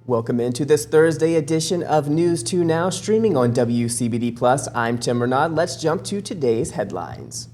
Welcome into this Thursday edition of News 2 Now, streaming on WCBD Plus. I'm Tim Renaud. Let's jump to today's headlines.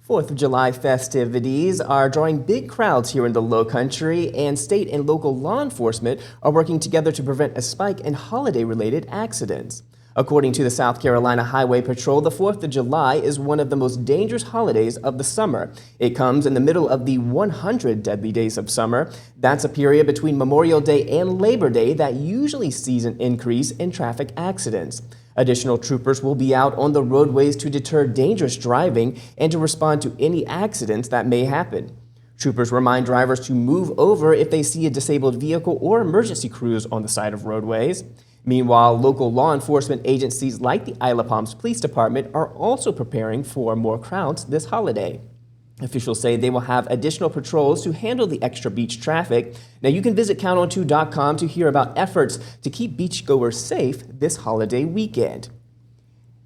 4th of July festivities are drawing big crowds here in the Low Country, and state and local law enforcement are working together to prevent a spike in holiday-related accidents. According to the South Carolina Highway Patrol, the 4th of July is one of the most dangerous holidays of the summer. It comes in the middle of the 100 deadly days of summer. That's a period between Memorial Day and Labor Day that usually sees an increase in traffic accidents. Additional troopers will be out on the roadways to deter dangerous driving and to respond to any accidents that may happen. Troopers remind drivers to move over if they see a disabled vehicle or emergency crews on the side of roadways. Meanwhile, local law enforcement agencies like the Isle of Palms Police Department are also preparing for more crowds this holiday. Officials say they will have additional patrols to handle the extra beach traffic. Now, you can visit countont2.com to hear about efforts to keep beachgoers safe this holiday weekend.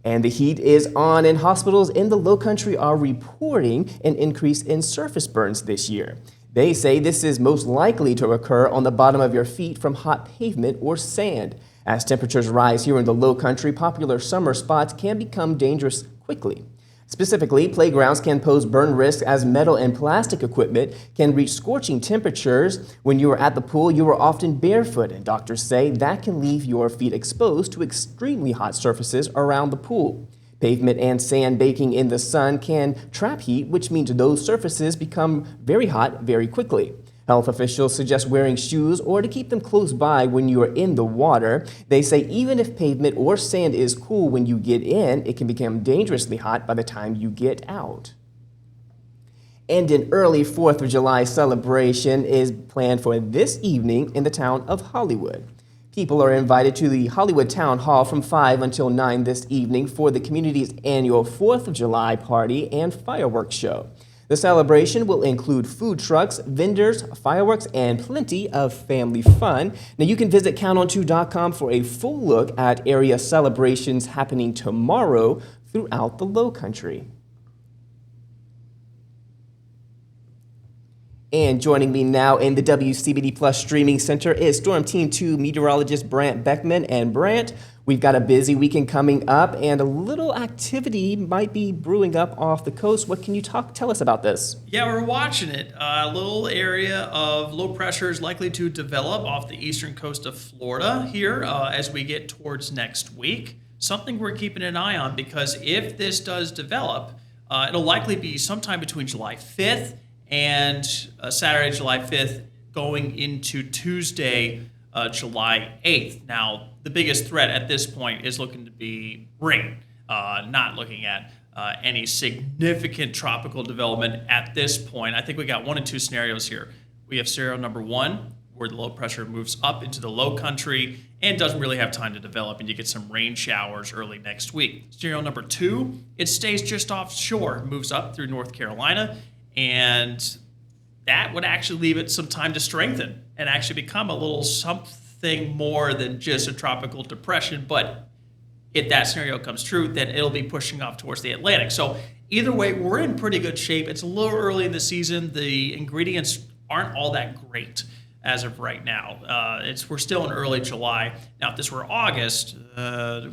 And the heat is on, and hospitals in the Low Country are reporting an increase in surface burns this year. They say this is most likely to occur on the bottom of your feet from hot pavement or sand. As temperatures rise here in the Low Country, popular summer spots can become dangerous quickly. Specifically, playgrounds can pose burn risks as metal and plastic equipment can reach scorching temperatures. When you are at the pool, you are often barefoot, and doctors say that can leave your feet exposed to extremely hot surfaces around the pool. Pavement and sand baking in the sun can trap heat, which means those surfaces become very hot very quickly. Health officials suggest wearing shoes or to keep them close by when you are in the water. They say even if pavement or sand is cool when you get in, it can become dangerously hot by the time you get out. And an early 4th of July celebration is planned for this evening in the town of Hollywood. People are invited to the Hollywood Town Hall from 5 until 9 this evening for the community's annual 4th of July party and fireworks show. The celebration will include food trucks, vendors, fireworks, and plenty of family fun. Now, you can visit countont2.com for a full look at area celebrations happening tomorrow throughout the Low Country. And joining me now in the WCBD Plus Streaming Center is Storm Team 2 meteorologist Brant Beckman. And Brant, we've got a busy weekend coming up, and a little activity might be brewing up off the coast. What can you tell us about this? Yeah, we're watching it. A little area of low pressure is likely to develop off the eastern coast of Florida here as we get towards next week. Something we're keeping an eye on, because if this does develop, it'll likely be sometime between July 5th and Saturday, July 5th, going into Tuesday, July 8th. Now, the biggest threat at this point is looking to be rain, not looking at any significant tropical development at this point. I think we got one of two scenarios here. We have scenario number one, where the low pressure moves up into the Low Country and doesn't really have time to develop, and you get some rain showers early next week. Scenario number two, it stays just offshore, moves up through North Carolina, and that would actually leave it some time to strengthen and actually become a little something more than just a tropical depression. But if that scenario comes true, then it'll be pushing off towards the Atlantic. So either way, we're in pretty good shape. It's a little early in the season. The ingredients aren't all that great as of right now. We're still in early July. Now, if this were August,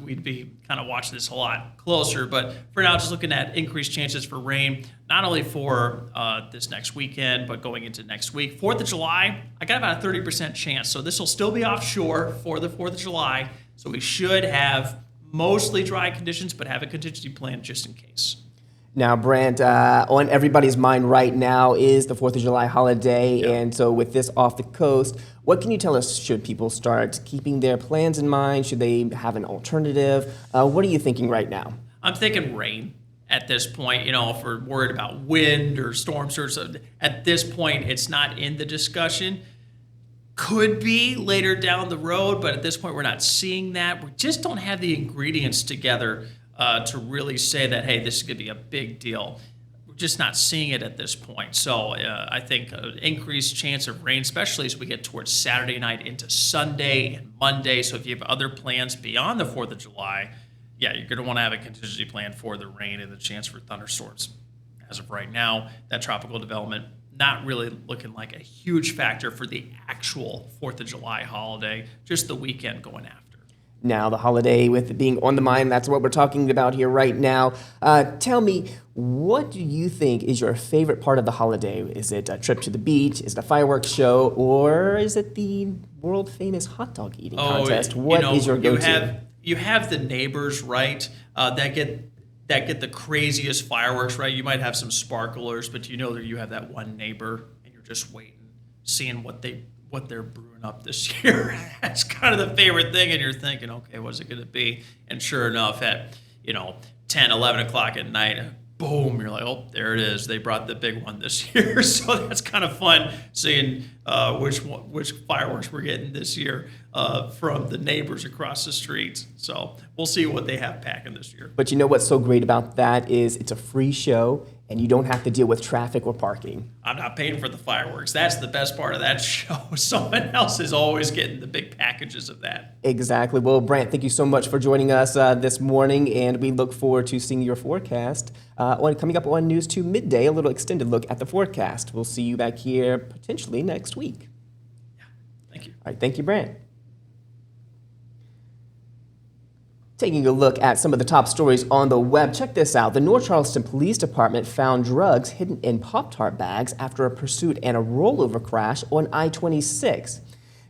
we'd be kind of watching this a lot closer. But for now, just looking at increased chances for rain, not only for this next weekend, but going into next week. 4th of July, I got about a 30% chance. So this will still be offshore for the 4th of July. So we should have mostly dry conditions, but have a contingency plan just in case. Now, Brant, on everybody's mind right now is the 4th of July holiday, Yep. And so with this off the coast, what can you tell us? Should people start keeping their plans in mind? Should they have an alternative? What are you thinking right now? I'm thinking rain at this point. If we're worried about wind or storm surge, at this point, it's not in the discussion. Could be later down the road, but at this point, we're not seeing that. We just don't have the ingredients together to really say that, hey, this is going to be a big deal. just not seeing it at this point. So I think increased chance of rain, especially as we get towards Saturday night into Sunday and Monday. So if you have other plans beyond the 4th of July, yeah, you're going to want to have a contingency plan for the rain and the chance for thunderstorms. As of right now, that tropical development not really looking like a huge factor for the actual 4th of July holiday, just the weekend going after. Now, the holiday with it being on the mind, that's what we're talking about here right now. Tell me, what do you think is your favorite part of the holiday? Is it a trip to the beach? Is it a fireworks show? Or is it the world famous hot dog eating contest? What is your go-to? You have the neighbors, right, that get the craziest fireworks, right? You might have some sparklers, but you know that you have that one neighbor and you're just waiting, seeing what they're brewing up this year. That's kind of the favorite thing, and you're thinking, okay, what's it going to be? And sure enough, at 10, 11 o'clock at night, boom, you're like, oh, there it is. They brought the big one this year. So that's kind of fun seeing which fireworks we're getting this year from the neighbors across the street. So we'll see what they have packing this year. But you know what's so great about that is it's a free show, and you don't have to deal with traffic or parking. I'm not paying for the fireworks. That's the best part of that show. Someone else is always getting the big packages of that. Exactly. Well, Brant, thank you so much for joining us this morning, and we look forward to seeing your forecast coming up on News 2 Midday, a little extended look at the forecast. We'll see you back here potentially next week. Yeah, thank you. All right, thank you, Brant. Taking a look at some of the top stories on the web, check this out. The North Charleston Police Department found drugs hidden in Pop-Tart bags after a pursuit and a rollover crash on I-26.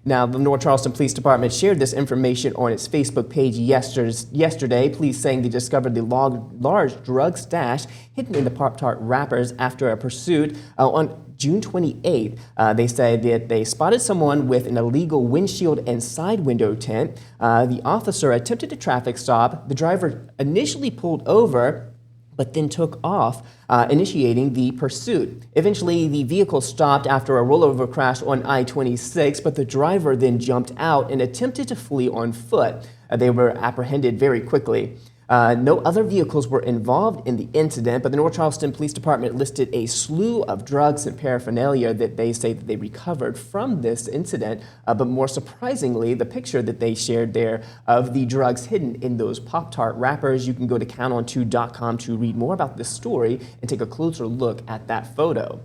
Now, the North Charleston Police Department shared this information on its Facebook page yesterday, police saying they discovered the large drug stash hidden in the Pop-Tart wrappers after a pursuit on June 28th. They said that they spotted someone with an illegal windshield and side window tint. The officer attempted a traffic stop. The driver initially pulled over, but then took off, initiating the pursuit. Eventually, the vehicle stopped after a rollover crash on I-26, but the driver then jumped out and attempted to flee on foot. They were apprehended very quickly. No other vehicles were involved in the incident, but the North Charleston Police Department listed a slew of drugs and paraphernalia that they say that they recovered from this incident. But more surprisingly, the picture that they shared there of the drugs hidden in those Pop-Tart wrappers, you can go to counton2.com to read more about this story and take a closer look at that photo.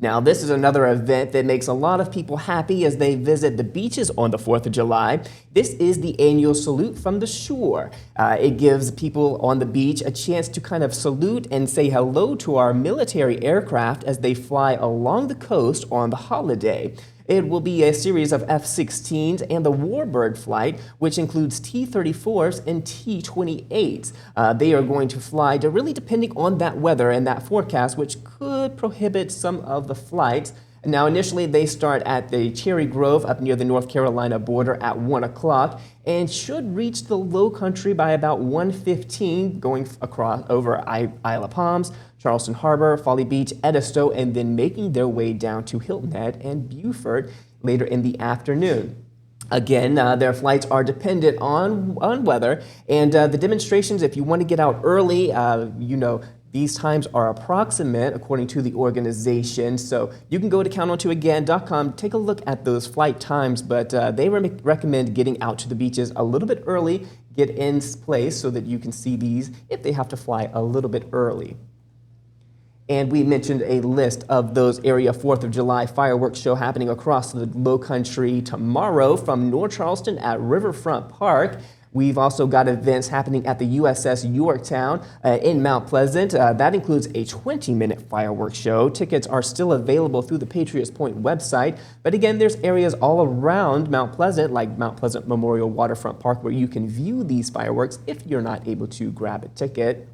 Now, this is another event that makes a lot of people happy as they visit the beaches on the 4th of July. This is the annual Salute from the Shore. It gives people on the beach a chance to kind of salute and say hello to our military aircraft as they fly along the coast on the holiday. It will be a series of F-16s and the Warbird flight, which includes T-34s and T-28s. They are going to fly really depending on that weather and that forecast, which could prohibit some of the flights. Now, initially, they start at the Cherry Grove up near the North Carolina border at 1 o'clock and should reach the Low Country by about 1:15, going across over Isle of Palms, Charleston Harbor, Folly Beach, Edisto, and then making their way down to Hilton Head and Beaufort later in the afternoon. Again, their flights are dependent on weather, and the demonstrations, if you want to get out early, these times are approximate according to the organization. So you can go to counton2again.com, take a look at those flight times, but they recommend getting out to the beaches a little bit early, get in place so that you can see these if they have to fly a little bit early. And we mentioned a list of those area 4th of July fireworks show happening across the Low Country tomorrow from North Charleston at Riverfront Park. We've also got events happening at the USS Yorktown in Mount Pleasant. That includes a 20-minute fireworks show. Tickets are still available through the Patriots Point website. But again, there's areas all around Mount Pleasant, like Mount Pleasant Memorial Waterfront Park, where you can view these fireworks if you're not able to grab a ticket.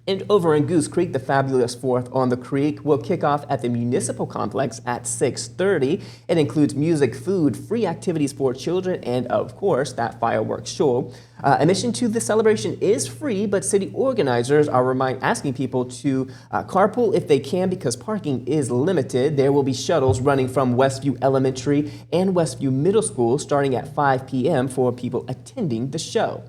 And over in Goose Creek, the fabulous 4th on the Creek will kick off at the Municipal Complex at 6:30. It includes music, food, free activities for children, and of course, that fireworks show. Admission to the celebration is free, but city organizers are asking people to carpool if they can because parking is limited. There will be shuttles running from Westview Elementary and Westview Middle School starting at 5 p.m. for people attending the show.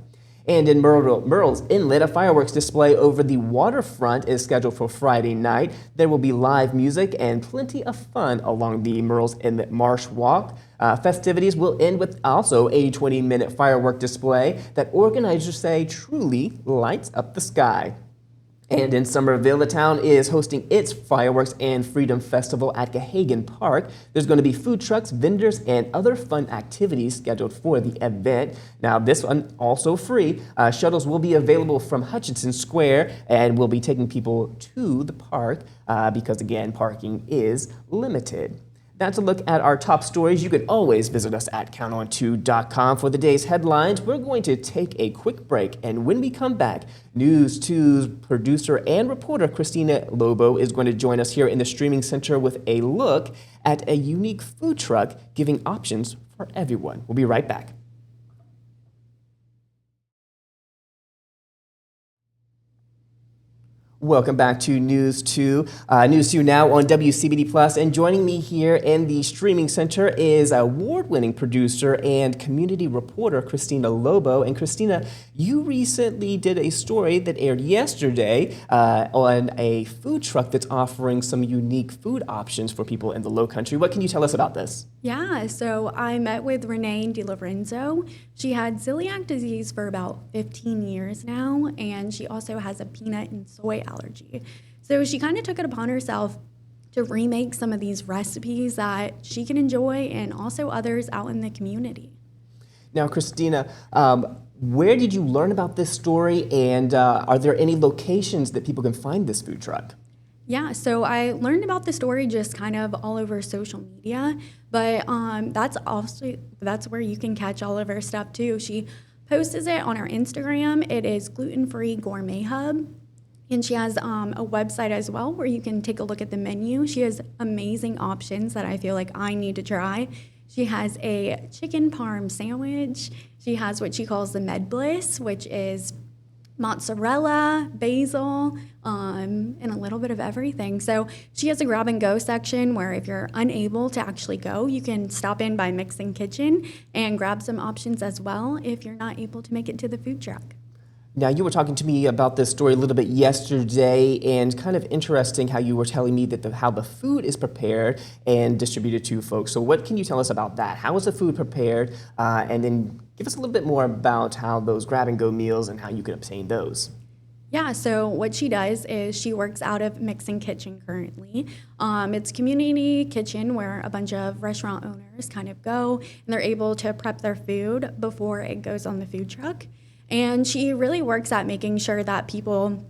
And in Murrells Inlet, a fireworks display over the waterfront is scheduled for Friday night. There will be live music and plenty of fun along the Murrells Inlet Marsh Walk. Festivities will end with also a 20-minute firework display that organizers say truly lights up the sky. And in Somerville, the town is hosting its Fireworks and Freedom Festival at Gahagan Park. There's going to be food trucks, vendors, and other fun activities scheduled for the event. Now, this one also free. Shuttles will be available from Hutchinson Square and will be taking people to the park because, again, parking is limited. That's a look at our top stories. You can always visit us at counton2.com for the day's headlines. We're going to take a quick break, and when we come back, News 2's producer and reporter Christina Lobo is going to join us here in the streaming center with a look at a unique food truck giving options for everyone. We'll be right back. Welcome back to News 2. News 2 now on WCBD Plus, and joining me here in the streaming center is award-winning producer and community reporter Christina Lobo. And Christina, you recently did a story that aired yesterday on a food truck that's offering some unique food options for people in the Lowcountry. What can you tell us about this? Yeah, so I met with Renee DiLorenzo. She had celiac disease for about 15 years now, and she also has a peanut and soy allergy. So she kind of took it upon herself to remake some of these recipes that she can enjoy and also others out in the community. Now, Christina, where did you learn about this story, and are there any locations that people can find this food truck? Yeah, so I learned about the story just kind of all over social media, but that's where you can catch all of her stuff too. She posts it on her Instagram. It is Gluten-Free Gourmet Hub, and she has a website as well where you can take a look at the menu. She has amazing options that I feel like I need to try. She has a chicken parm sandwich. She has what she calls the Med Bliss, which is mozzarella, basil, and a little bit of everything. So she has a grab and go section where if you're unable to actually go, you can stop in by Mixing Kitchen and grab some options as well if you're not able to make it to the food truck. Now, you were talking to me about this story a little bit yesterday, and kind of interesting how you were telling me that how the food is prepared and distributed to folks. So what can you tell us about that? How is the food prepared? And then give us a little bit more about how those grab-and-go meals and how you can obtain those. Yeah, so what she does is she works out of Mixing Kitchen currently. It's a community kitchen where a bunch of restaurant owners kind of go, and they're able to prep their food before it goes on the food truck. And she really works at making sure that people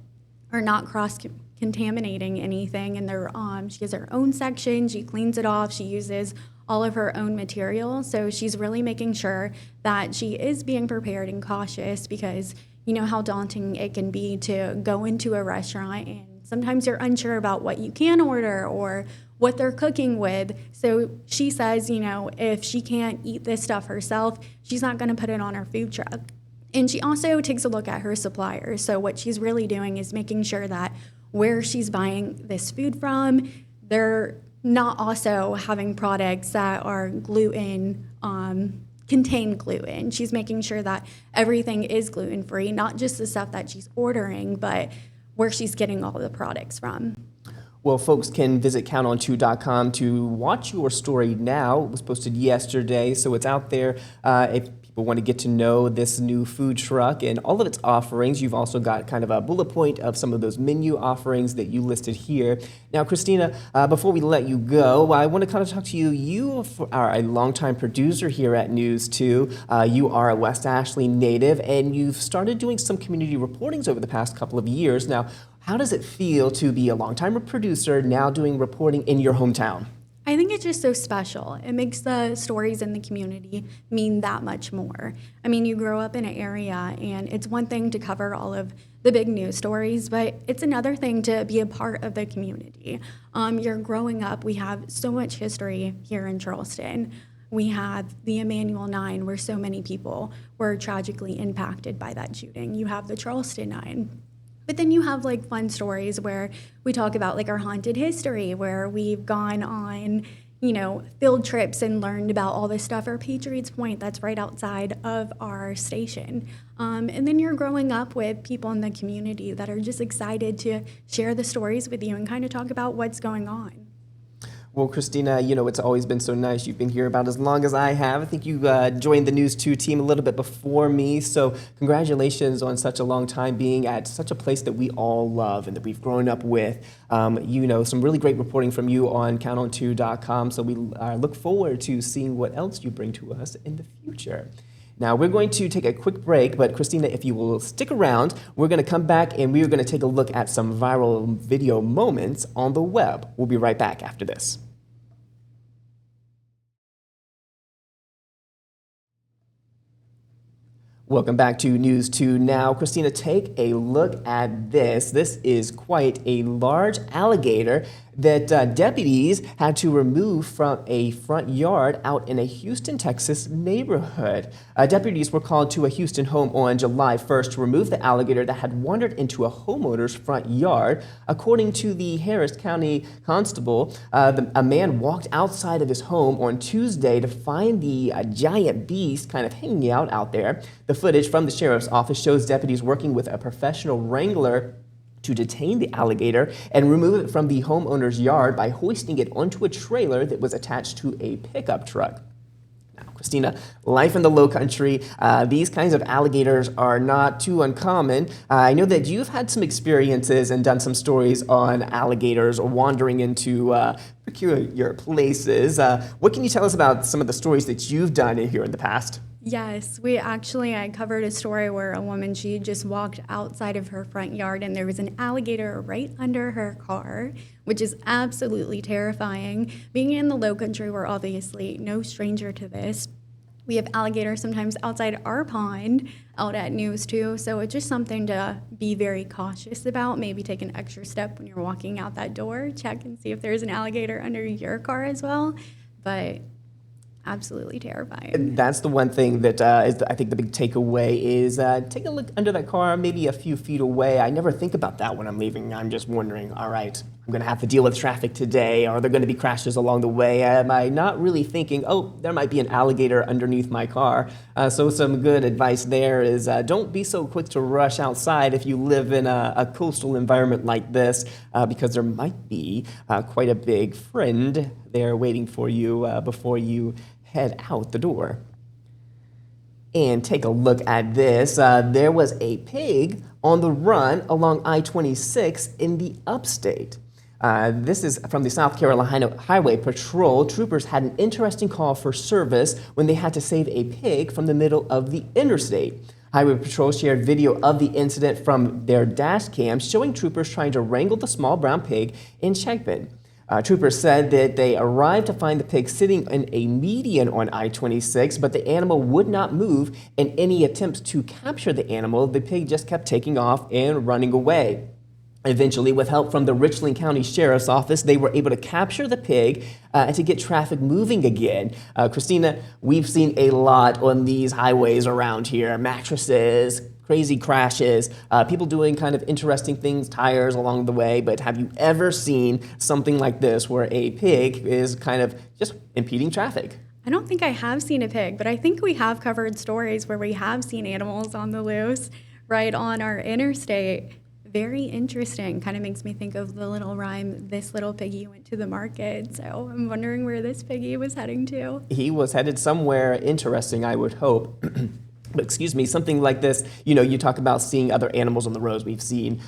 are not cross-contaminating anything. And she has her own section. She cleans it off. She uses all of her own material. So she's really making sure that she is being prepared and cautious because you know how daunting it can be to go into a restaurant and sometimes you're unsure about what you can order or what they're cooking with. So she says, you know, if she can't eat this stuff herself, she's not going to put it on her food truck. And she also takes a look at her suppliers. So what she's really doing is making sure that where she's buying this food from, they're not also having products that are contain gluten. She's making sure that everything is gluten-free, not just the stuff that she's ordering, but where she's getting all the products from. Well, folks can visit counton2.com to watch your story now. It was posted yesterday, so it's out there if people want to get to know this new food truck and all of its offerings. You've also got kind of a bullet point of some of those menu offerings that you listed here. Now, Christina, before we let you go, I want to kind of talk to you. You are a longtime producer here at News 2. You are a West Ashley native, and you've started doing some community reportings over the past couple of years. Now, how does it feel to be a longtime producer now doing reporting in your hometown? I think it's just so special. It makes the stories in the community mean that much more. I mean, you grow up in an area, and it's one thing to cover all of the big news stories, but it's another thing to be a part of the community. You're growing up. We have so much history here in Charleston. We have the Emanuel 9, where so many people were tragically impacted by that shooting. You have the Charleston 9. But then you have like fun stories where we talk about like our haunted history, where we've gone on, field trips and learned about all this stuff, or Patriots Point, that's right outside of our station. And then you're growing up with people in the community that are just excited to share the stories with you and kind of talk about what's going on. Well, Christina, it's always been so nice. You've been here about as long as I have. I think you joined the News 2 team a little bit before me, so congratulations on such a long time being at such a place that we all love and that we've grown up with. Some really great reporting from you on counton2.com, so we look forward to seeing what else you bring to us in the future. Now, we're going to take a quick break, but Christina, if you will stick around, we're going to come back and we're going to take a look at some viral video moments on the web. We'll be right back after this. Welcome back to News 2 Now. Christina, take a look at this. This is quite a large alligator that deputies had to remove from a front yard out in a Houston, Texas neighborhood. Deputies were called to a Houston home on July 1st to remove the alligator that had wandered into a homeowner's front yard. According to the Harris County Constable, a man walked outside of his home on Tuesday to find the giant beast kind of hanging out there. The footage from the sheriff's office shows deputies working with a professional wrangler to detain the alligator and remove it from the homeowner's yard by hoisting it onto a trailer that was attached to a pickup truck. Now, Christina, life in the low country, these kinds of alligators are not too uncommon. I know that you've had some experiences and done some stories on alligators wandering into peculiar places. What can you tell us about some of the stories that you've done here in the past? Yes, I covered a story where a woman, she just walked outside of her front yard and there was an alligator right under her car, which is absolutely terrifying. Being in the low country, we're obviously no stranger to this. We have alligators sometimes outside our pond out at News 2, so it's just something to be very cautious about. Maybe take an extra step when you're walking out that door, check and see if there's an alligator under your car as well. But absolutely terrifying. That's the one thing that is, I think, the big takeaway is take a look under that car, maybe a few feet away. I never think about that when I'm leaving. I'm just wondering, all right, I'm going to have to deal with traffic today. Are there going to be crashes along the way? Am I not really thinking, oh, there might be an alligator underneath my car? So some good advice there is don't be so quick to rush outside if you live in a coastal environment like this, because there might be quite a big friend there waiting for you before you head out the door. And take a look at this. There was a pig on the run along I-26 in the upstate. This is from the South Carolina Highway Patrol. Troopers had an interesting call for service when they had to save a pig from the middle of the interstate. Highway Patrol shared video of the incident from their dash cam showing troopers trying to wrangle the small brown pig in checkpen. Troopers said that they arrived to find the pig sitting in a median on I-26, but the animal would not move. In any attempts to capture the animal, the pig just kept taking off and running away. Eventually, with help from the Richland County Sheriff's Office, they were able to capture the pig and to get traffic moving again. Christina, we've seen a lot on these highways around here. Mattresses, crazy crashes, people doing kind of interesting things, tires along the way. But have you ever seen something like this where a pig is kind of just impeding traffic? I don't think I have seen a pig, but I think we have covered stories where we have seen animals on the loose right on our interstate. Very interesting. Kind of makes me think of the little rhyme, "This little piggy went to the market." So I'm wondering where this piggy was heading to. He was headed somewhere interesting, I would hope. But excuse me, something like this, you talk about seeing other animals on the roads. We've seen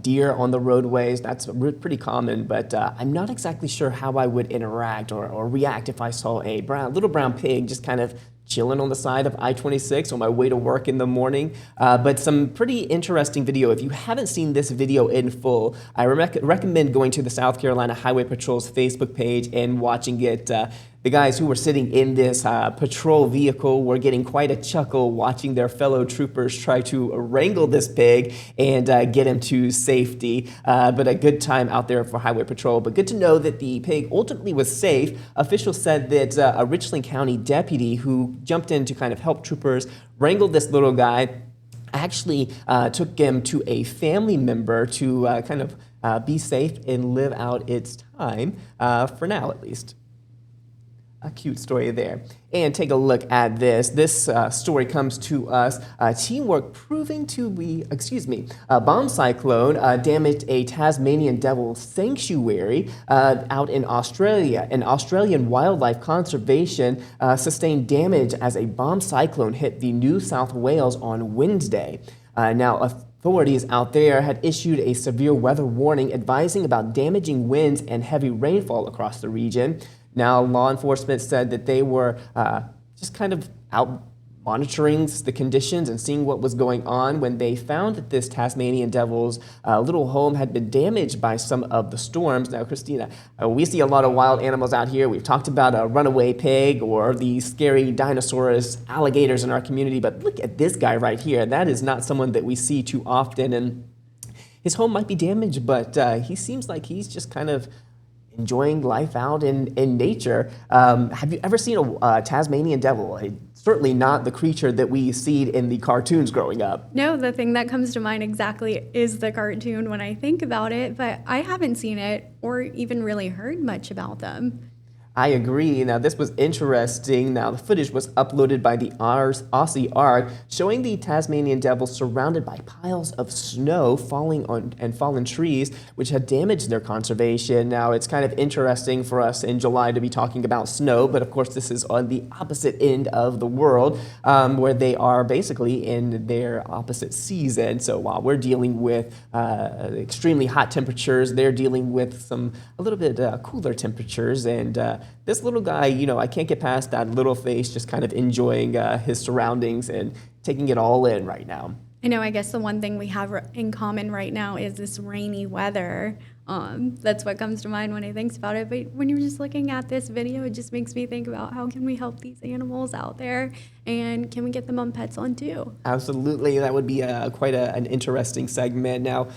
deer on the roadways. That's pretty common, but I'm not exactly sure how I would interact or react if I saw a little brown pig just kind of chilling on the side of I-26 on my way to work in the morning. But some pretty interesting video. If you haven't seen this video in full, I recommend going to the South Carolina Highway Patrol's Facebook page and watching it. The guys who were sitting in this patrol vehicle were getting quite a chuckle watching their fellow troopers try to wrangle this pig and get him to safety. But a good time out there for Highway Patrol. But good to know that the pig ultimately was safe. Officials said that a Richland County deputy who jumped in to kind of help troopers wrangle this little guy actually took him to a family member to kind of be safe and live out its time, for now at least. A cute story there. And take a look at this. This story comes to us. Teamwork proving to be, a bomb cyclone damaged a Tasmanian devil sanctuary out in Australia. An Australian wildlife conservation sustained damage as a bomb cyclone hit the New South Wales on Wednesday. Now, authorities out there had issued a severe weather warning advising about damaging winds and heavy rainfall across the region. Now, law enforcement said that they were just kind of out monitoring the conditions and seeing what was going on when they found that this Tasmanian devil's little home had been damaged by some of the storms. Now, Christina, we see a lot of wild animals out here. We've talked about a runaway pig or the scary dinosaurs, alligators in our community, but look at this guy right here. That is not someone that we see too often, and his home might be damaged, but he seems like he's just kind of enjoying life out in nature. Have you ever seen a Tasmanian devil? It's certainly not the creature that we see in the cartoons growing up. No, the thing that comes to mind exactly is the cartoon when I think about it, but I haven't seen it or even really heard much about them. I agree. Now, this was interesting. Now, the footage was uploaded by the Aussie Arc, showing the Tasmanian devil surrounded by piles of snow falling on and fallen trees, which had damaged their conservation. Now, it's kind of interesting for us in July to be talking about snow, but of course, this is on the opposite end of the world, where they are basically in their opposite season. So while we're dealing with extremely hot temperatures, they're dealing with a little bit cooler temperatures, and this little guy, I can't get past that little face, just kind of enjoying his surroundings and taking it all in right now. I know, I guess the one thing we have in common right now is this rainy weather. That's what comes to mind when I think about it. But when you're just looking at this video, it just makes me think about how can we help these animals out there, and can we get them on Pets On too? Absolutely, that would be quite an interesting segment. Now,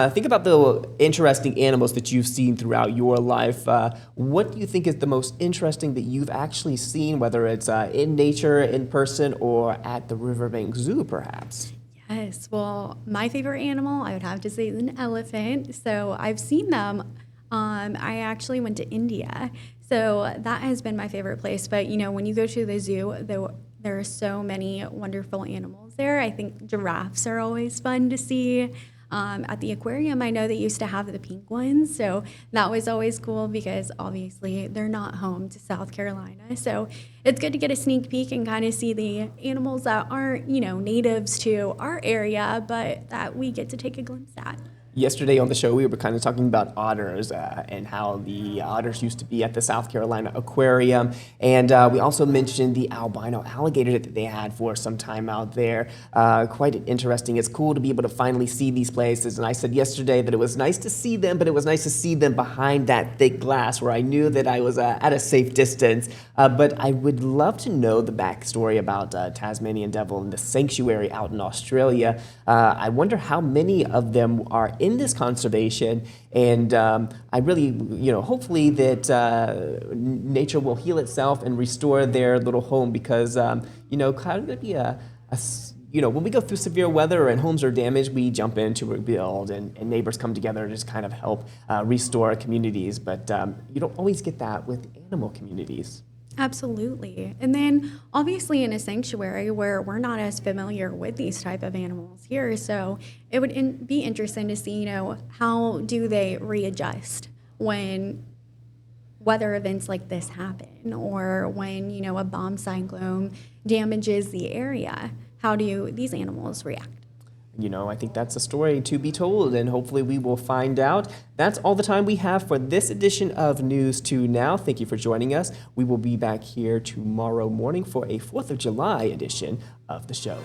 think about the interesting animals that you've seen throughout your life. What do you think is the most interesting that you've actually seen, whether it's in nature, in person, or at the Riverbank Zoo, perhaps? Yes, well, my favorite animal, I would have to say, is an elephant. So I've seen them. I actually went to India, so that has been my favorite place. But, when you go to the zoo, there are so many wonderful animals there. I think giraffes are always fun to see. At the aquarium, I know they used to have the pink ones, so that was always cool because obviously they're not home to South Carolina. So it's good to get a sneak peek and kind of see the animals that aren't, natives to our area, but that we get to take a glimpse at. Yesterday on the show, we were kind of talking about otters and how the otters used to be at the South Carolina Aquarium. And we also mentioned the albino alligator that they had for some time out there. Quite interesting. It's cool to be able to finally see these places. And I said yesterday that it was nice to see them, but it was nice to see them behind that thick glass where I knew that I was at a safe distance. But I would love to know the backstory about Tasmanian devil and the sanctuary out in Australia. I wonder how many of them are in this conservation, and I really, hopefully that nature will heal itself and restore their little home because, kind of going to be when we go through severe weather and homes are damaged, we jump in to rebuild, and neighbors come together to just kind of help restore communities, but you don't always get that with animal communities. Absolutely. And then obviously in a sanctuary where we're not as familiar with these type of animals here, so it would be interesting to see, how do they readjust when weather events like this happen, or when, a bomb cyclone damages the area. How do these animals react? I think that's a story to be told, and hopefully we will find out. That's all the time we have for this edition of News 2 Now. Thank you for joining us. We will be back here tomorrow morning for a 4th of July edition of the show.